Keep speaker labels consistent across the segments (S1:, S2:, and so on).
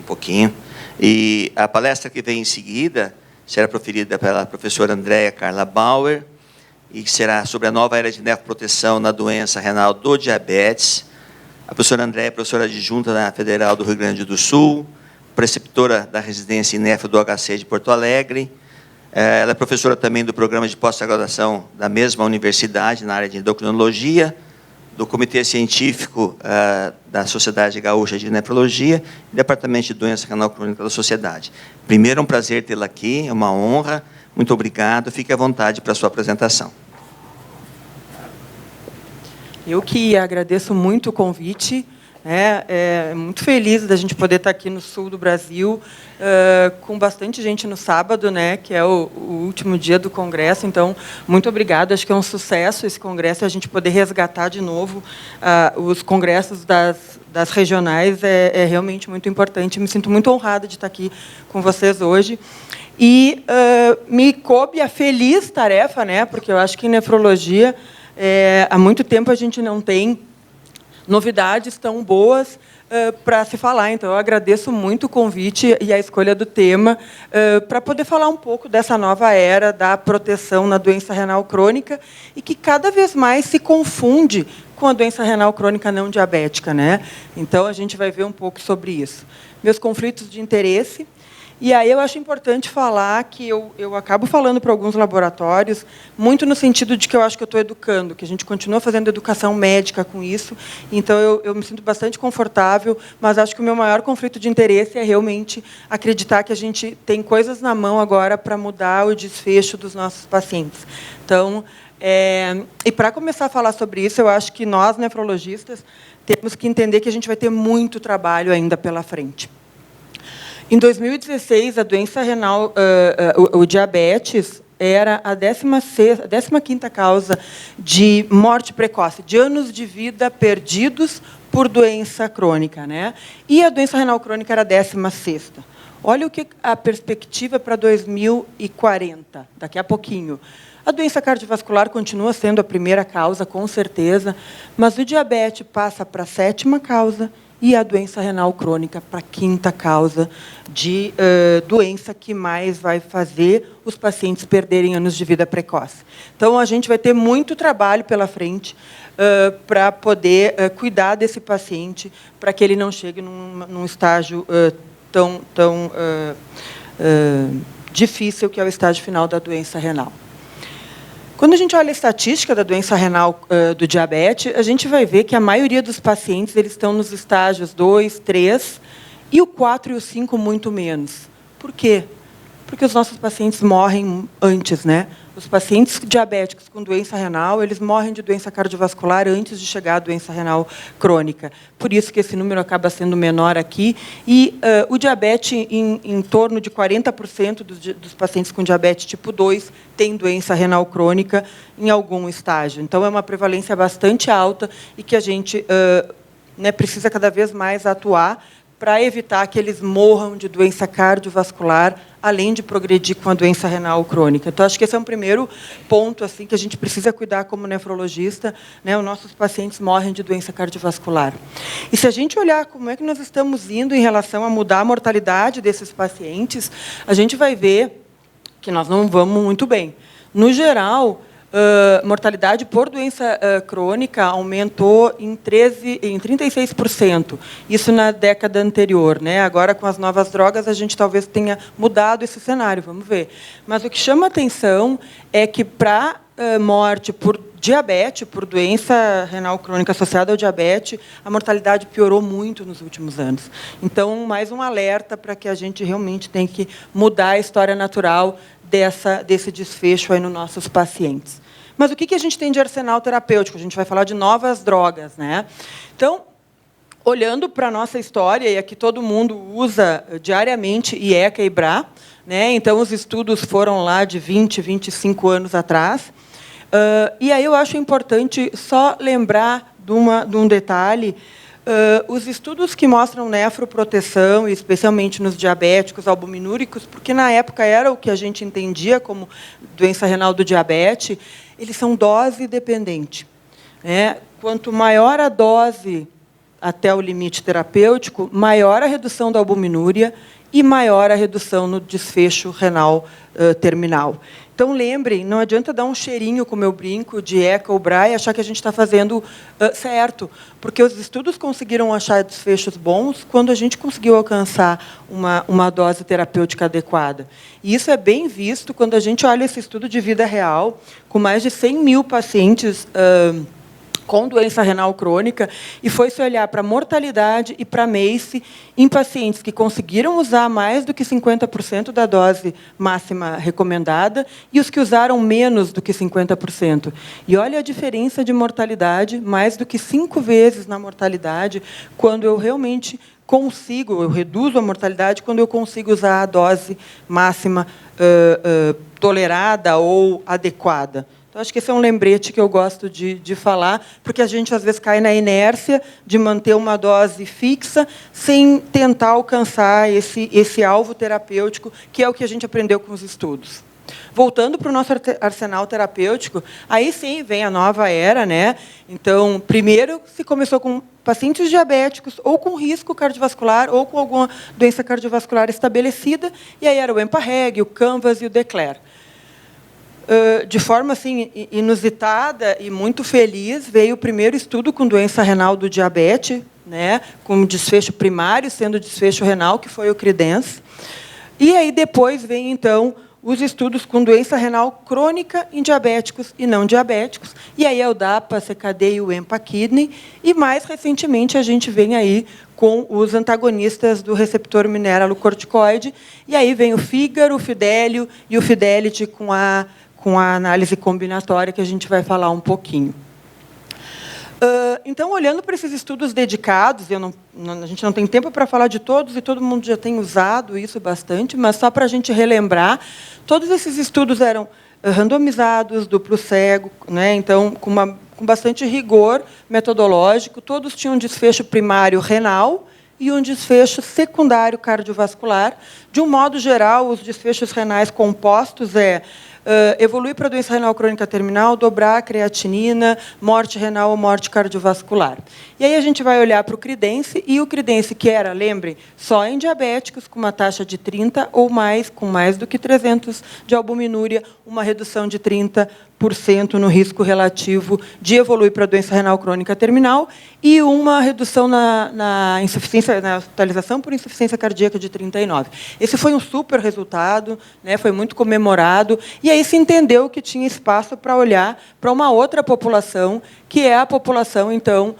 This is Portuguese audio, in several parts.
S1: pouquinho. E a palestra que vem em seguida será proferida pela professora Andréa Carla Bauer, e será sobre a nova era de nefroproteção na doença renal do diabetes. A professora Andréa é professora adjunta da Federal do Rio Grande do Sul, preceptora da residência em nefro do HC de Porto Alegre. Ela é professora também do programa de pós-graduação da mesma universidade, na área de endocrinologia, do Comitê Científico da Sociedade Gaúcha de Nefrologia e Departamento de Doença Renal Crônica da Sociedade. Primeiro, é um prazer tê-la aqui, é uma honra. Muito obrigado. Fique à vontade para a sua apresentação.
S2: Eu que agradeço muito o convite. Muito feliz da gente poder estar aqui no sul do Brasil, com bastante gente no sábado, que é o último dia do congresso. Então, muito obrigada. Acho que é um sucesso esse congresso, a gente poder resgatar de novo os congressos das regionais é realmente muito importante. Me sinto muito honrada de estar aqui com vocês hoje. E me coube a feliz tarefa, porque eu acho que em nefrologia, há muito tempo a gente não tem novidades tão boas para se falar. Então, eu agradeço muito o convite e a escolha do tema para poder falar um pouco dessa nova era da proteção na doença renal crônica e que cada vez mais se confunde com a doença renal crônica não diabética. Então, a gente vai ver um pouco sobre isso. Meus conflitos de interesse. E aí eu acho importante falar que eu acabo falando para alguns laboratórios, muito no sentido de que eu acho que eu estou educando, que a gente continua fazendo educação médica com isso. Então, eu me sinto bastante confortável, mas acho que o meu maior conflito de interesse é realmente acreditar que a gente tem coisas na mão agora para mudar o desfecho dos nossos pacientes. Então, e para começar a falar sobre isso, eu acho que nós, nefrologistas, temos que entender que a gente vai ter muito trabalho ainda pela frente. Em 2016, a doença renal, o diabetes, era a 15ª causa de morte precoce, de anos de vida perdidos por doença crônica. E a doença renal crônica era a 16ª. Olha o que a perspectiva para 2040, daqui a pouquinho. A doença cardiovascular continua sendo a primeira causa, com certeza, mas o diabetes passa para a 7ª causa, e a doença renal crônica para a 5ª causa de doença que mais vai fazer os pacientes perderem anos de vida precoce. Então, a gente vai ter muito trabalho pela frente para poder cuidar desse paciente, para que ele não chegue num estágio tão difícil, que é o estágio final da doença renal. Quando a gente olha a estatística da doença renal do diabetes, a gente vai ver que a maioria dos pacientes eles estão nos estágios 2, 3, e o 4 e o 5 muito menos. Por quê? Porque os nossos pacientes morrem antes. Os pacientes diabéticos com doença renal, eles morrem de doença cardiovascular antes de chegar à doença renal crônica. Por isso que esse número acaba sendo menor aqui. E o diabetes, em torno de 40% dos pacientes com diabetes tipo 2 tem doença renal crônica em algum estágio. Então, é uma prevalência bastante alta e que a gente precisa cada vez mais atuar para evitar que eles morram de doença cardiovascular, além de progredir com a doença renal crônica. Então, acho que esse é um primeiro ponto que a gente precisa cuidar como nefrologista. Os nossos pacientes morrem de doença cardiovascular. E se a gente olhar como é que nós estamos indo em relação a mudar a mortalidade desses pacientes, a gente vai ver que nós não vamos muito bem. No geral, mortalidade por doença crônica aumentou em 36%. Isso na década anterior. Agora, com as novas drogas, a gente talvez tenha mudado esse cenário. Vamos ver. Mas o que chama atenção é que, para morte por diabetes, por doença renal crônica associada ao diabetes, a mortalidade piorou muito nos últimos anos. Então, mais um alerta para que a gente realmente tem que mudar a história natural desse desfecho aí nos nossos pacientes. Mas o que a gente tem de arsenal terapêutico? A gente vai falar de novas drogas. Então, olhando para a nossa história, e aqui todo mundo usa diariamente IECA e BRA, então os estudos foram lá de 20, 25 anos atrás. E aí eu acho importante só lembrar de um detalhe. Os estudos que mostram nefroproteção, especialmente nos diabéticos albuminúricos, porque na época era o que a gente entendia como doença renal do diabetes, eles são dose dependente. Quanto maior a dose até o limite terapêutico, maior a redução da albuminúria e maior a redução no desfecho renal terminal. Então, lembrem, não adianta dar um cheirinho, como eu brinco, de Eca ou Brahe e achar que a gente está fazendo certo, porque os estudos conseguiram achar desfechos bons quando a gente conseguiu alcançar uma dose terapêutica adequada. E isso é bem visto quando a gente olha esse estudo de vida real, com mais de 100 mil pacientes com doença renal crônica, e foi se olhar para a mortalidade e para a MACE em pacientes que conseguiram usar mais do que 50% da dose máxima recomendada e os que usaram menos do que 50%. E olha a diferença de mortalidade, mais do que 5 vezes na mortalidade, quando eu realmente eu reduzo a mortalidade quando eu consigo usar a dose máxima tolerada ou adequada. Então, acho que esse é um lembrete que eu gosto de falar, porque a gente, às vezes, cai na inércia de manter uma dose fixa sem tentar alcançar esse alvo terapêutico, que é o que a gente aprendeu com os estudos. Voltando para o nosso arsenal terapêutico, aí sim vem a nova era, né? Então, primeiro se começou com pacientes diabéticos ou com risco cardiovascular ou com alguma doença cardiovascular estabelecida, e aí era o EMPA-REG, o CANVAS e o DECLARE. De forma assim, inusitada e muito feliz, veio o primeiro estudo com doença renal do diabetes, né, com desfecho primário, sendo desfecho renal, que foi o CREDENCE. E aí depois vem, então, os estudos com doença renal crônica em diabéticos e não diabéticos. E aí é o DAPA, CKD e o EMPA-KIDNEY. E, mais recentemente, a gente vem aí com os antagonistas do receptor mineralocorticoide. E aí vem o FIGARO, o FIDELIO e o FIDELITY com a análise combinatória, que a gente vai falar um pouquinho. Então, olhando para esses estudos dedicados, a gente não tem tempo para falar de todos, e todo mundo já tem usado isso bastante, mas só para a gente relembrar, todos esses estudos eram randomizados, duplo cego, né? Então, com bastante rigor metodológico, todos tinham um desfecho primário renal e um desfecho secundário cardiovascular. De um modo geral, os desfechos renais compostos evoluir para a doença renal crônica terminal, dobrar a creatinina, morte renal ou morte cardiovascular. E aí a gente vai olhar para o CREDENCE, e o CREDENCE, que era, lembrem, só em diabéticos, com uma taxa de 30 ou mais, com mais do que 300 de albuminúria, uma redução de 30% no risco relativo de evoluir para a doença renal crônica terminal, e uma redução na hospitalização por insuficiência cardíaca de 39%. Esse foi um super resultado, né, foi muito comemorado, e aí se entendeu que tinha espaço para olhar para uma outra população, que é a população, então,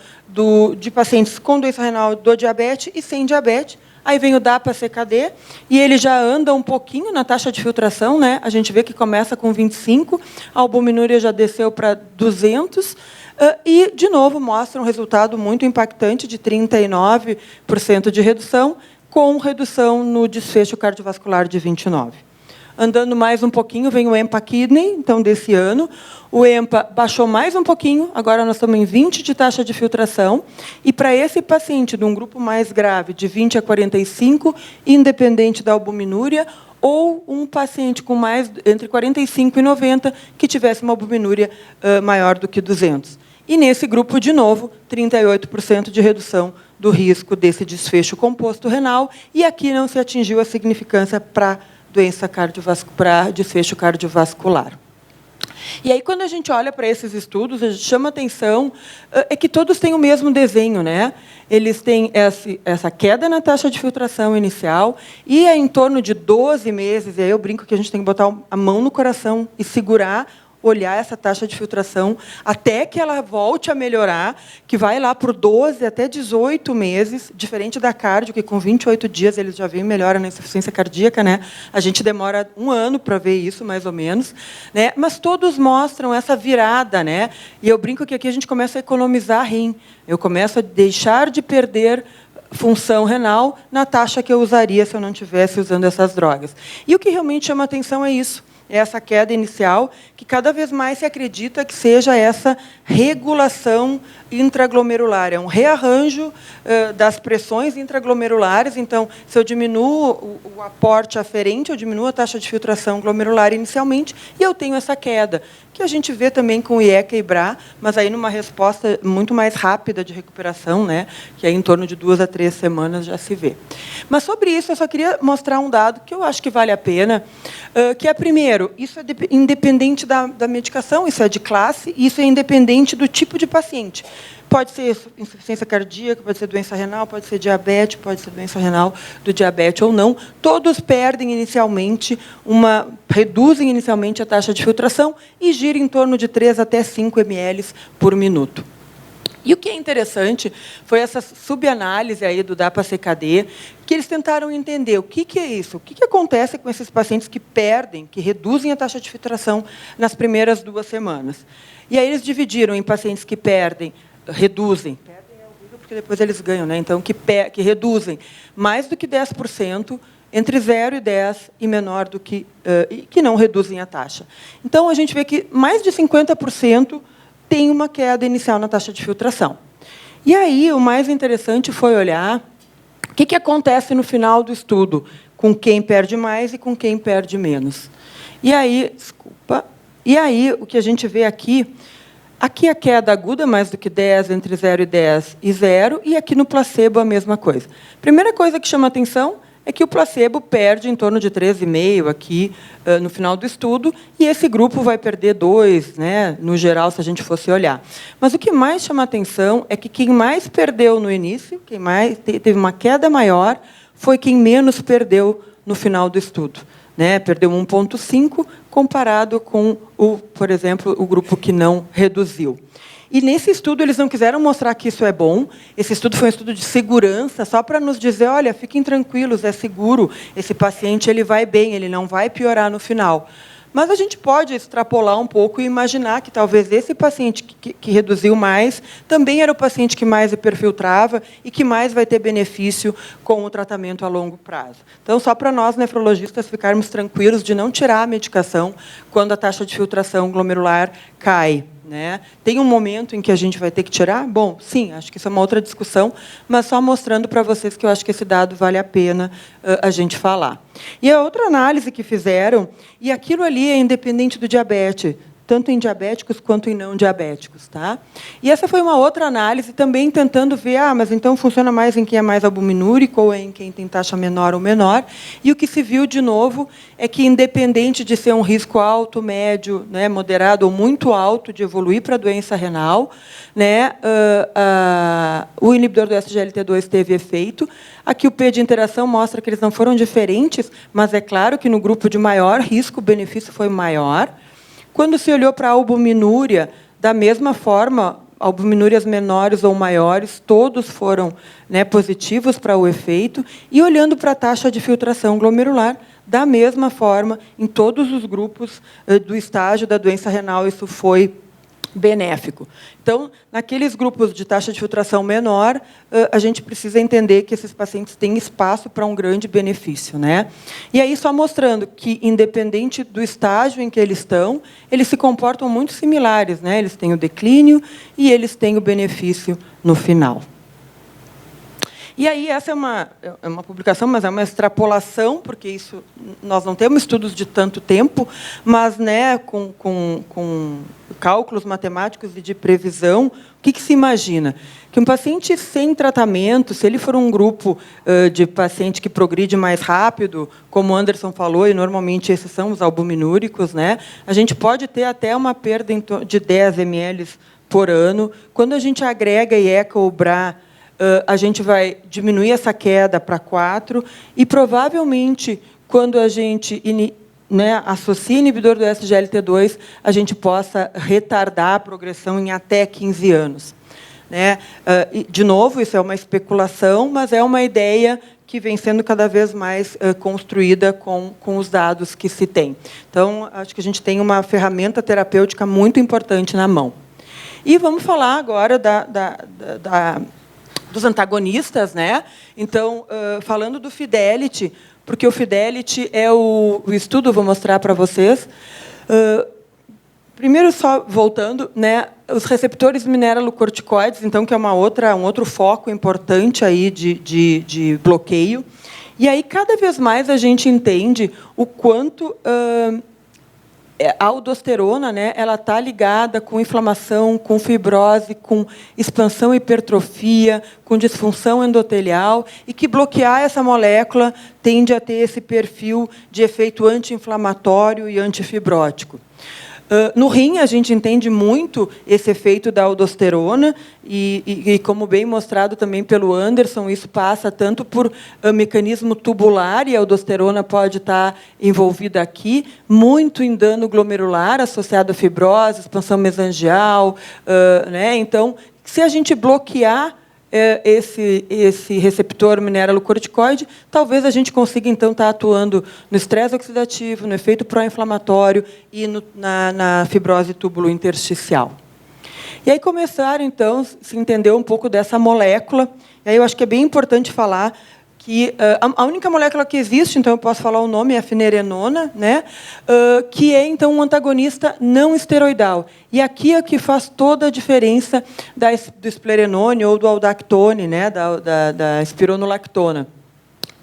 S2: de pacientes com doença renal do diabetes e sem diabetes. Aí vem o DAPA-CKD, e ele já anda um pouquinho na taxa de filtração, né? A gente vê que começa com 25, a albuminúria já desceu para 200, e, de novo, mostra um resultado muito impactante de 39% de redução, com redução no desfecho cardiovascular de 29%. Andando mais um pouquinho, vem o EMPA-KIDNEY, então, desse ano. O EMPA baixou mais um pouquinho, agora nós estamos em 20 de taxa de filtração. E, para esse paciente de um grupo mais grave, de 20 a 45, independente da albuminúria, ou um paciente com mais entre 45 e 90, que tivesse uma albuminúria maior do que 200. E, nesse grupo, de novo, 38% de redução do risco desse desfecho composto renal. E aqui não se atingiu a significância para doença cardiovascular, desfecho cardiovascular. E aí, quando a gente olha para esses estudos, a gente chama atenção que todos têm o mesmo desenho, né? Eles têm essa queda na taxa de filtração inicial, e é em torno de 12 meses, e aí eu brinco que a gente tem que botar a mão no coração e segurar, olhar essa taxa de filtração até que ela volte a melhorar, que vai lá por 12 até 18 meses, diferente da cardio, que com 28 dias eles já veem melhora na insuficiência cardíaca, né? A gente demora 1 ano para ver isso, mais ou menos, né? Mas todos mostram essa virada, né? E eu brinco que aqui a gente começa a economizar rim. Eu começo a deixar de perder função renal na taxa que eu usaria se eu não estivesse usando essas drogas. E o que realmente chama atenção é isso. é essa queda inicial, que cada vez mais se acredita que seja essa regulação intraglomerular, é um rearranjo das pressões intraglomerulares. Então, se eu diminuo o aporte aferente, eu diminuo a taxa de filtração glomerular inicialmente, e eu tenho essa queda, que a gente vê também com IECA e BRA, mas aí numa resposta muito mais rápida de recuperação, né, que aí em torno de 2 a 3 semanas já se vê. Mas sobre isso, eu só queria mostrar um dado que eu acho que vale a pena, que é, primeiro, isso é independente da medicação, isso é de classe, e isso é independente do tipo de paciente. Pode ser insuficiência cardíaca, pode ser doença renal, pode ser diabetes, pode ser doença renal do diabetes ou não. Todos perdem inicialmente, reduzem inicialmente a taxa de filtração e gira em torno de 3 até 5 ml por minuto. E o que é interessante foi essa subanálise aí do DAPA-CKD, que eles tentaram entender o que é isso, o que acontece com esses pacientes que perdem, que reduzem a taxa de filtração nas primeiras 2 semanas. E aí eles dividiram em pacientes que reduzem é horrível porque depois eles ganham, né? Então, que reduzem mais do que 10%, entre 0 e 10, e menor do que não reduzem a taxa. Então, a gente vê que mais de 50% tem uma queda inicial na taxa de filtração. E aí, o mais interessante foi olhar o que acontece no final do estudo, com quem perde mais e com quem perde menos. E aí, o que a gente vê aqui a queda aguda, mais do que 10, entre 0 e 10 e 0, e aqui no placebo a mesma coisa. Primeira coisa que chama atenção é que o placebo perde em torno de 3,5 aqui no final do estudo, e esse grupo vai perder 2, né, no geral, se a gente fosse olhar. Mas o que mais chama atenção é que quem mais perdeu no início, quem mais teve uma queda maior, foi quem menos perdeu no final do estudo. Né, perdeu 1,5 comparado com, por exemplo, o grupo que não reduziu. E, nesse estudo, eles não quiseram mostrar que isso é bom. Esse estudo foi um estudo de segurança, só para nos dizer, olha, fiquem tranquilos, é seguro, esse paciente ele vai bem, ele não vai piorar no final. Mas a gente pode extrapolar um pouco e imaginar que talvez esse paciente que reduziu mais também era o paciente que mais hiperfiltrava e que mais vai ter benefício com o tratamento a longo prazo. Então, só para nós, nefrologistas, ficarmos tranquilos de não tirar a medicação quando a taxa de filtração glomerular cai. Né? Tem um momento em que a gente vai ter que tirar? Bom, sim, acho que isso é uma outra discussão, mas só mostrando para vocês que eu acho que esse dado vale a pena a gente falar. E a outra análise que fizeram, e aquilo ali é independente do diabetes, tanto em diabéticos quanto em não diabéticos. Tá? E essa foi uma outra análise, também tentando ver, mas então funciona mais em quem é mais albuminúrico ou em quem tem taxa menor ou menor. E o que se viu, de novo, é que, independente de ser um risco alto, médio, né, moderado ou muito alto de evoluir para a doença renal, né, o inibidor do SGLT2 teve efeito. Aqui o P de interação mostra que eles não foram diferentes, mas é claro que no grupo de maior risco o benefício foi maior. Quando se olhou para a albuminúria, da mesma forma, albuminúrias menores ou maiores, todos foram, né, positivos para o efeito. E olhando para a taxa de filtração glomerular, da mesma forma, em todos os grupos do estágio da doença renal, isso foi benéfico. Então, naqueles grupos de taxa de filtração menor, a gente precisa entender que esses pacientes têm espaço para um grande benefício. Né? E aí, só mostrando que, independente do estágio em que eles estão, eles se comportam muito similares. Né? Eles têm o declínio e eles têm o benefício no final. E aí, essa é uma publicação, mas é uma extrapolação, porque isso, nós não temos estudos de tanto tempo, mas, né, com cálculos matemáticos e de previsão, o que se imagina? Que um paciente sem tratamento, se ele for um grupo de paciente que progride mais rápido, como o Anderson falou, e normalmente esses são os albuminúricos, né, a gente pode ter até uma perda de 10 ml por ano. Quando a gente agrega IECA ou BRA, a gente vai diminuir essa queda para 4, e, provavelmente, quando a gente associa inibidor do SGLT2, a gente possa retardar a progressão em até 15 anos. Né? De novo, isso é uma especulação, mas é uma ideia que vem sendo cada vez mais construída com os dados que se tem. Então, acho que a gente tem uma ferramenta terapêutica muito importante na mão. E vamos falar agora dos antagonistas, né? Então, falando do Fidelity, porque o Fidelity é o estudo, vou mostrar para vocês. Primeiro, só voltando, né, os receptores mineralocorticoides, então, que é um outro foco importante aí de bloqueio. E aí, cada vez mais, a gente entende o quanto a aldosterona, né, ela está ligada com inflamação, com fibrose, com expansão e hipertrofia, com disfunção endotelial, e que bloquear essa molécula tende a ter esse perfil de efeito anti-inflamatório e antifibrótico. No rim, a gente entende muito esse efeito da aldosterona, e como bem mostrado também pelo Anderson, isso passa tanto por mecanismo tubular, e a aldosterona pode estar envolvida aqui, muito em dano glomerular, associado a fibrose, expansão mesangial. Né? Então, se a gente bloquear esse receptor mineralocorticoide, talvez a gente consiga, então, estar atuando no estresse oxidativo, no efeito pró-inflamatório e na fibrose túbulo-intersticial. E aí começaram, então, se entender um pouco dessa molécula. E aí eu acho que é bem importante falar que a única molécula que existe, então eu posso falar o nome, é a finerenona, né? Que é, então, um antagonista não esteroidal. E aqui é que faz toda a diferença do esplerenone ou do aldactone, né? da espironolactona.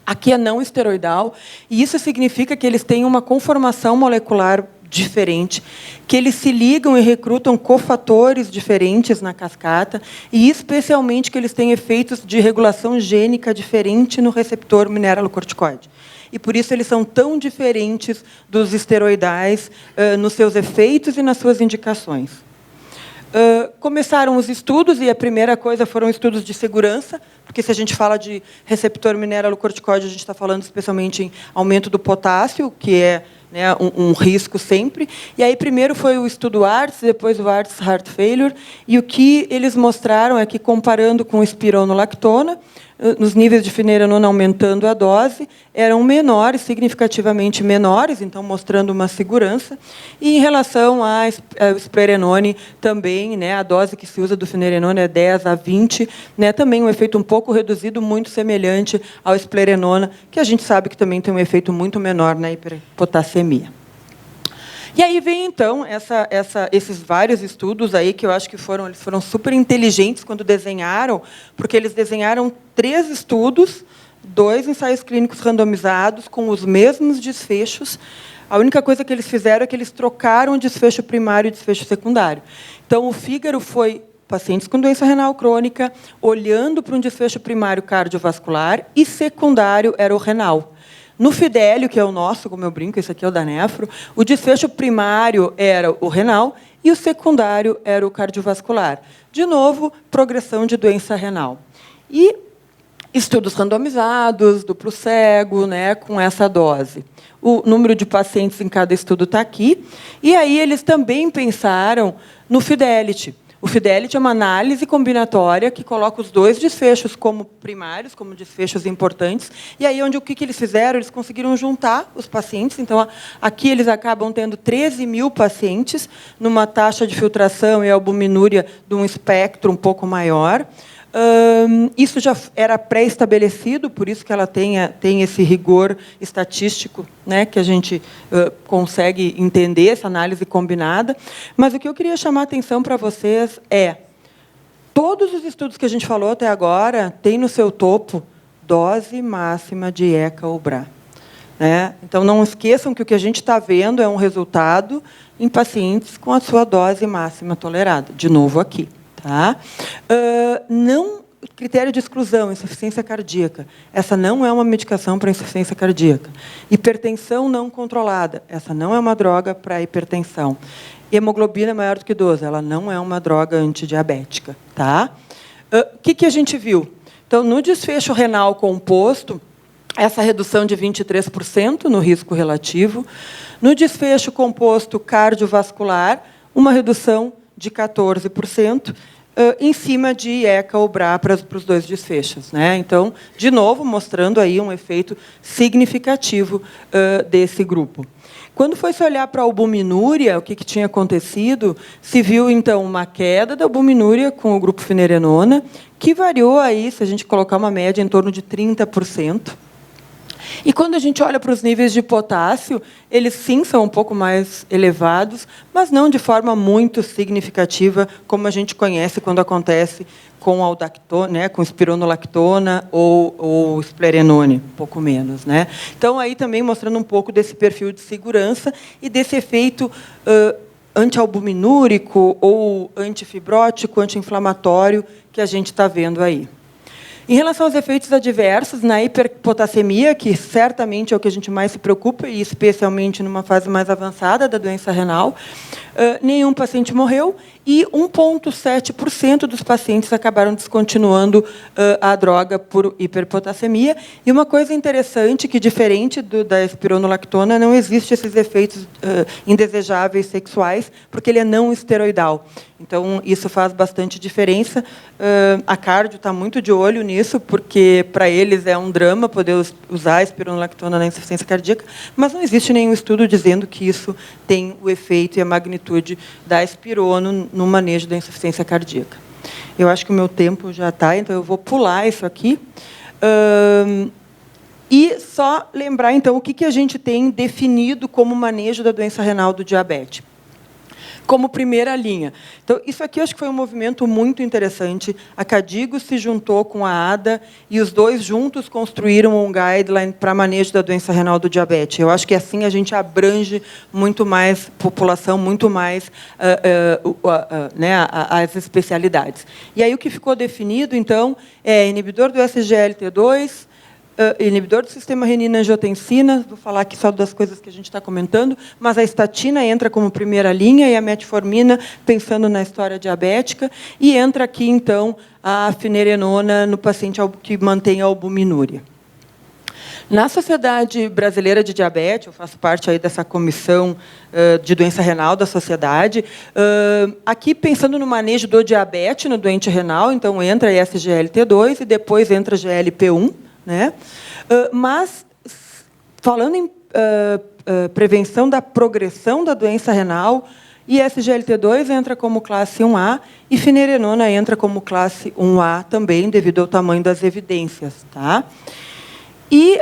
S2: Aqui é não esteroidal, e isso significa que eles têm uma conformação molecular diferente, que eles se ligam e recrutam cofatores diferentes na cascata, e especialmente que eles têm efeitos de regulação gênica diferente no receptor mineralocorticoide. E por isso eles são tão diferentes dos esteroidais nos seus efeitos e nas suas indicações. Começaram os estudos, e a primeira coisa foram estudos de segurança, porque se a gente fala de receptor mineralocorticoide, a gente está falando especialmente em aumento do potássio, que é, né, um risco sempre. E aí, primeiro foi o estudo ARTS, depois o ARTS Heart Failure, e o que eles mostraram é que, comparando com espironolactona, nos níveis de finerenona aumentando a dose, eram menores, significativamente menores, então mostrando uma segurança. E em relação ao esplerenone, também, né, a dose que se usa do finerenona é 10 a 20, né, também um efeito um pouco reduzido, muito semelhante ao esplerenona, que a gente sabe que também tem um efeito muito menor na hiperpotassemia. E aí vem, então, esses vários estudos aí que eu acho que eles foram super inteligentes quando desenharam, porque eles desenharam 3 estudos, 2 ensaios clínicos randomizados com os mesmos desfechos. A única coisa que eles fizeram é que eles trocaram o desfecho primário e o desfecho secundário. Então, o Fígaro foi pacientes com doença renal crônica, olhando para um desfecho primário cardiovascular, e secundário era o renal. No Fidelio, que é o nosso, como eu brinco, esse aqui é o da nefro, o desfecho primário era o renal e o secundário era o cardiovascular. De novo, progressão de doença renal. E estudos randomizados, duplo cego, né, com essa dose. O número de pacientes em cada estudo está aqui. E aí eles também pensaram no Fidelity. O Fidelity é uma análise combinatória que coloca os 2 desfechos como primários, como desfechos importantes. E aí, o que eles fizeram? Eles conseguiram juntar os pacientes. Então, aqui eles acabam tendo 13 mil pacientes, numa taxa de filtração e albuminúria de um espectro um pouco maior. Isso já era pré-estabelecido, por isso que ela tem esse rigor estatístico, né, que a gente consegue entender, essa análise combinada. Mas o que eu queria chamar a atenção para vocês é, todos os estudos que a gente falou até agora têm no seu topo dose máxima de ECA ou BRA. Né? Então, não esqueçam que o que a gente está vendo é um resultado em pacientes com a sua dose máxima tolerada. De novo aqui. Tá? Critério de exclusão, insuficiência cardíaca. Essa não é uma medicação para insuficiência cardíaca. Hipertensão não controlada. Essa não é uma droga para hipertensão. Hemoglobina maior do que 12. Ela não é uma droga antidiabética. Tá? O que a gente viu? Então, no desfecho renal composto, essa redução de 23% no risco relativo. No desfecho composto cardiovascular, uma redução de 14%, em cima de ECA ou BRA para os 2 desfechos. Né? Então, de novo, mostrando aí um efeito significativo desse grupo. Quando foi se olhar para a albuminúria, o que tinha acontecido, se viu, então, uma queda da albuminúria com o grupo finerenona, que variou aí, se a gente colocar uma média, em torno de 30%. E quando a gente olha para os níveis de potássio, eles sim são um pouco mais elevados, mas não de forma muito significativa, como a gente conhece quando acontece com aldactona, né, com espironolactona ou esplerenone, um pouco menos, né? Então, aí também mostrando um pouco desse perfil de segurança e desse efeito antialbuminúrico ou antifibrótico, anti-inflamatório que a gente está vendo aí. Em relação aos efeitos adversos, na hiperpotassemia, que certamente é o que a gente mais se preocupa, e especialmente numa fase mais avançada da doença renal, nenhum paciente morreu e 1,7% dos pacientes acabaram descontinuando a droga por hiperpotassemia. E uma coisa interessante, que diferente da espironolactona, não existe esses efeitos indesejáveis sexuais, porque ele é não esteroidal. Então, isso faz bastante diferença. A cardio está muito de olho nisso, porque, para eles, é um drama poder usar a espironolactona na insuficiência cardíaca, mas não existe nenhum estudo dizendo que isso tem o efeito e a magnitude da espirono no manejo da insuficiência cardíaca. Eu acho que o meu tempo já está, então eu vou pular isso aqui. E só lembrar, então, o que a gente tem definido como manejo da doença renal do diabetes. Como primeira linha. Então, isso aqui eu acho que foi um movimento muito interessante. A CADIGO se juntou com a ADA e os dois juntos construíram um guideline para manejo da doença renal do diabetes. Eu acho que assim a gente abrange muito mais população, muito mais né, as especialidades. E aí o que ficou definido, então, é inibidor do SGLT2, inibidor do sistema renina-angiotensina, vou falar aqui só das coisas que a gente está comentando, mas a estatina entra como primeira linha e a metformina, pensando na história diabética, e entra aqui, então, a finerenona no paciente que mantém a albuminúria. Na Sociedade Brasileira de Diabetes, eu faço parte aí dessa comissão de doença renal da sociedade, aqui pensando no manejo do diabetes no doente renal, então entra a SGLT2 e depois entra a GLP-1, né? Mas, falando em prevenção da progressão da doença renal, ISGLT2 entra como classe 1A e finerenona entra como classe 1A também, devido ao tamanho das evidências. Tá? E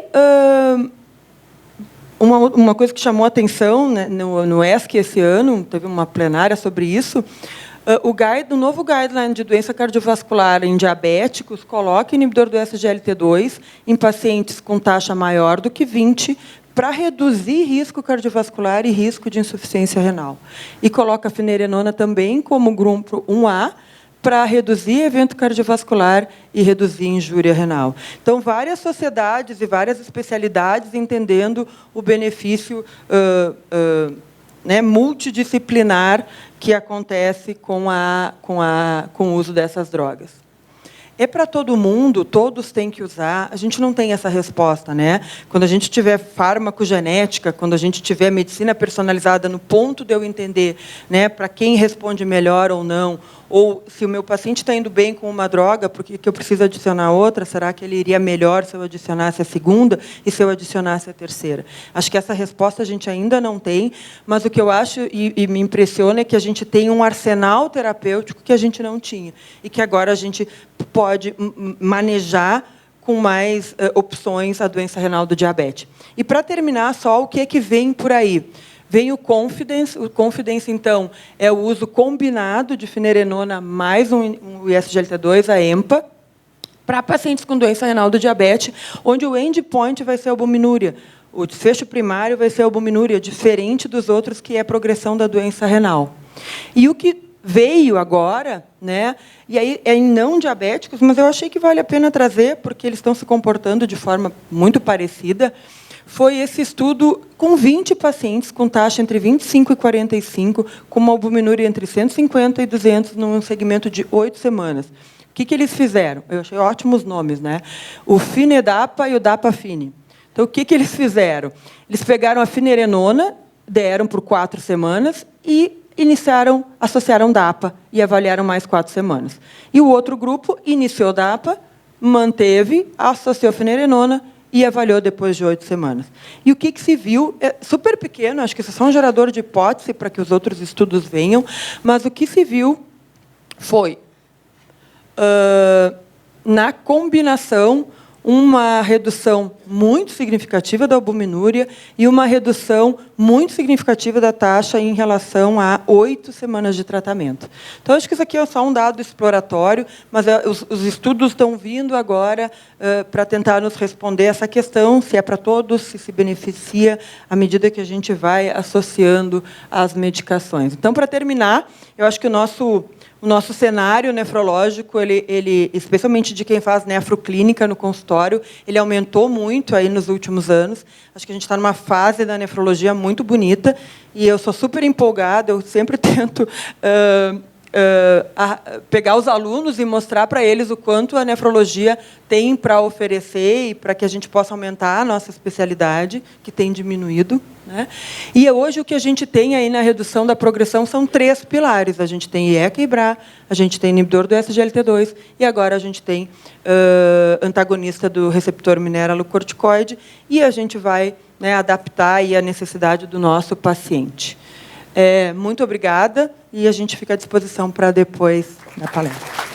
S2: uma coisa que chamou a atenção, né, no ESC esse ano, teve uma plenária sobre isso, o novo guideline de doença cardiovascular em diabéticos coloca inibidor do SGLT2 em pacientes com taxa maior do que 20 para reduzir risco cardiovascular e risco de insuficiência renal. E coloca a finerenona também como grupo 1A para reduzir evento cardiovascular e reduzir injúria renal. Então, várias sociedades e várias especialidades entendendo o benefício né, multidisciplinar que acontece com o uso dessas drogas. É para todo mundo, todos têm que usar, a gente não tem essa resposta, né? Quando a gente tiver farmacogenética, quando a gente tiver medicina personalizada no ponto de eu entender, né, para quem responde melhor ou não, ou se o meu paciente está indo bem com uma droga, por que eu preciso adicionar outra? Será que ele iria melhor se eu adicionasse a segunda e se eu adicionasse a terceira? Acho que essa resposta a gente ainda não tem, mas o que eu acho e me impressiona é que a gente tem um arsenal terapêutico que a gente não tinha e que agora a gente pode manejar com mais opções a doença renal do diabetes. E, para terminar, só o que é que vem por aí? Vem o Confidence. O Confidence, então, é o uso combinado de finerenona mais um ISGLT2, a EMPA, para pacientes com doença renal do diabetes, onde o endpoint vai ser a albuminúria. O desfecho primário vai ser a albuminúria, diferente dos outros, que é a progressão da doença renal. E o que veio agora, né, e aí é em não diabéticos, mas eu achei que vale a pena trazer, porque eles estão se comportando de forma muito parecida, foi esse estudo com 20 pacientes com taxa entre 25 e 45, com uma albuminúria entre 150 e 200, num segmento de 8 semanas. O que eles fizeram? Eu achei ótimos nomes, né? O Finedapa e o Dapafine. Então, o que eles fizeram? Eles pegaram a finerenona, deram por 4 semanas e associaram DAPA e avaliaram mais 4 semanas. E o outro grupo iniciou DAPA, manteve, associou finerenona e avaliou depois de 8 semanas. E o que se viu é super pequeno, acho que isso é só um gerador de hipótese para que os outros estudos venham, mas o que se viu foi, na combinação, uma redução muito significativa da albuminúria e uma redução muito significativa da taxa em relação a 8 semanas de tratamento. Então, acho que isso aqui é só um dado exploratório, mas os estudos estão vindo agora para tentar nos responder essa questão, se é para todos, se beneficia à medida que a gente vai associando as medicações. Então, para terminar, eu acho que o nosso cenário nefrológico, ele, especialmente de quem faz nefroclínica no consultório, ele aumentou muito aí nos últimos anos. Acho que a gente está numa fase da nefrologia muito bonita e eu sou super empolgada, eu sempre tento pegar os alunos e mostrar para eles o quanto a nefrologia tem para oferecer e para que a gente possa aumentar a nossa especialidade, que tem diminuído, né? E hoje o que a gente tem aí na redução da progressão são 3 pilares. A gente tem IECA e BRA, a gente tem inibidor do SGLT2 e agora a gente tem antagonista do receptor mineralocorticoide e a gente vai, né, adaptar aí a necessidade do nosso paciente. Muito obrigada e a gente fica à disposição para depois da palestra.